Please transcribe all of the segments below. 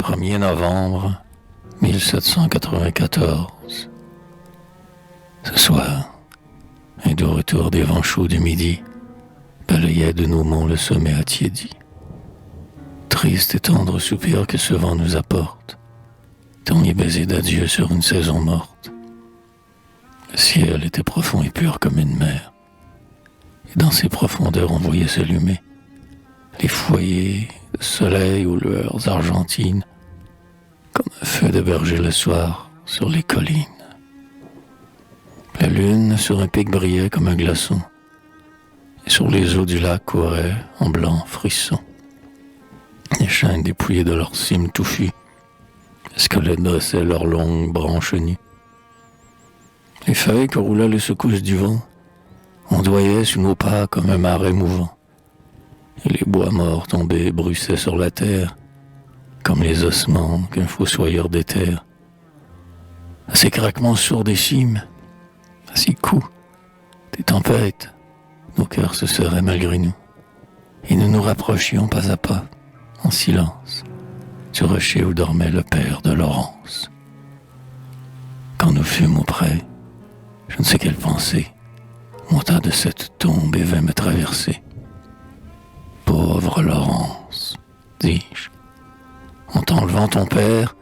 1er novembre 1794. Ce soir, un doux retour des vents chauds du midi balayait de nos monts le sommet attiédi. Triste et tendre soupir que ce vent nous apporte, dernier baiser d'adieu sur une saison morte. Le ciel était profond et pur comme une mer, et dans ses profondeurs on voyait s'allumer les foyers de soleil aux lueurs argentines, comme un feu de berger le soir sur les collines. La lune sur un pic brillait comme un glaçon, et sur les eaux du lac couraient en blanc frisson les chênes dépouillés de leurs cimes touffues, les squelettes dressaient leurs longues branches nues. Les feuilles que roulaient les secousses du vent ondoyaient sous nos pas comme un marais mouvant, et les bois morts tombés bruissaient sur la terre comme les ossements qu'un fossoyeur déterre. À ces craquements sourds des cimes, à ces coups des tempêtes, nos cœurs se serraient malgré nous, et nous nous rapprochions pas à pas, en silence, du rocher où dormait le père de Laurence. Quand nous fûmes auprès, je ne sais quelle pensée monta de cette tombe et vint me traverser. Pauvre Laurence, dis-je, en t'enlevant ton père,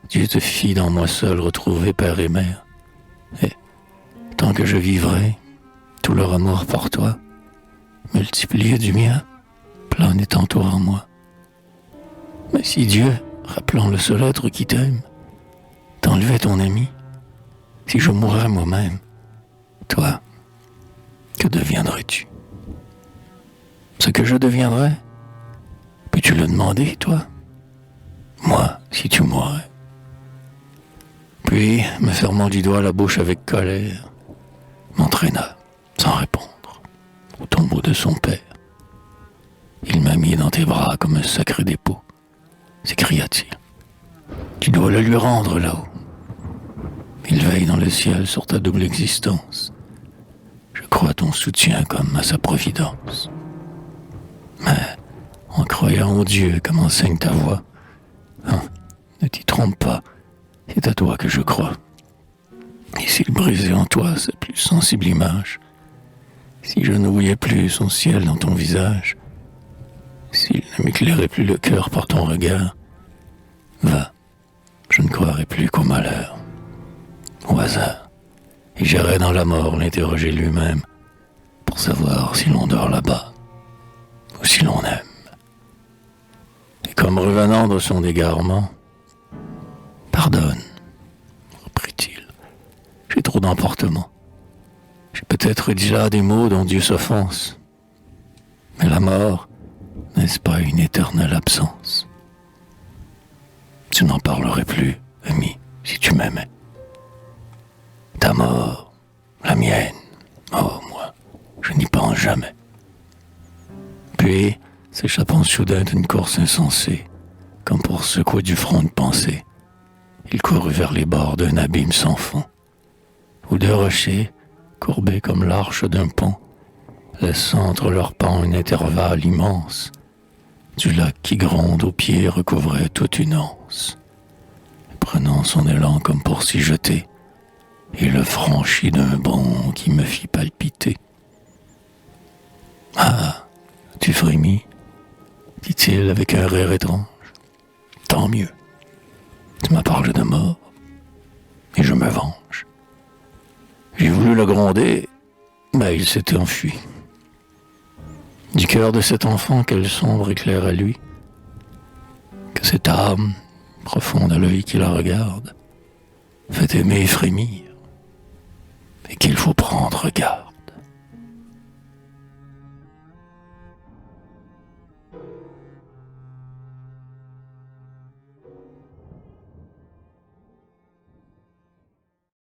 Dieu te fit dans moi seul retrouver père et mère. Et, tant que je vivrai, tout leur amour pour toi, multiplié du mien, planait en toi en moi. Mais si Dieu, rappelant le seul être qui t'aime, t'enlevait ton ami, si je mourais moi-même, toi, que deviendrais-tu? Ce que je deviendrais, peux-tu le demander, toi? Moi, si tu mourais. Puis, me fermant du doigt la bouche avec colère, m'entraîna, sans répondre, au tombeau de son père. Il m'a mis dans tes bras comme un sacré dépôt, s'écria-t-il. Tu dois le lui rendre là-haut. Il veille dans le ciel sur ta double existence. Je crois ton soutien comme à sa providence. Mais, en croyant au Dieu comme enseigne ta voix, ne t'y trompe pas, c'est à toi que je crois. Et s'il brisait en toi sa plus sensible image, si je ne voyais plus son ciel dans ton visage, s'il ne m'éclairait plus le cœur par ton regard, va, je ne croirai plus qu'au malheur, au hasard, et j'irai dans la mort l'interroger lui-même pour savoir si l'on dort là-bas ou si l'on aime. Et comme revenant de son égarement, pardonne, reprit-il, j'ai trop d'emportement. J'ai peut-être dit là des mots dont Dieu s'offense, mais la mort, n'est-ce pas une éternelle absence? Tu n'en parlerais plus, ami, si tu m'aimais. Ta mort, la mienne, oh moi, je n'y pense jamais. Puis, s'échappant soudain d'une course insensée, comme pour secouer du front une pensée, il courut vers les bords d'un abîme sans fond, où deux rochers, courbés comme l'arche d'un pont, laissant entre leurs pans un intervalle immense, du lac qui gronde aux pieds recouvrait toute une anse. Prenant son élan comme pour s'y jeter, il le franchit d'un bond qui me fit palpiter. « Ah, tu frémis ?» dit-il avec un rire étrange. « Tant mieux. Tu m'as parlé de mort, et je me venge. » J'ai voulu le gronder, mais il s'était enfui. Du cœur de cet enfant, quel sombre éclair à lui, que cette âme, profonde à l'œil qui la regarde, fait aimer et frémir, et qu'il faut prendre garde.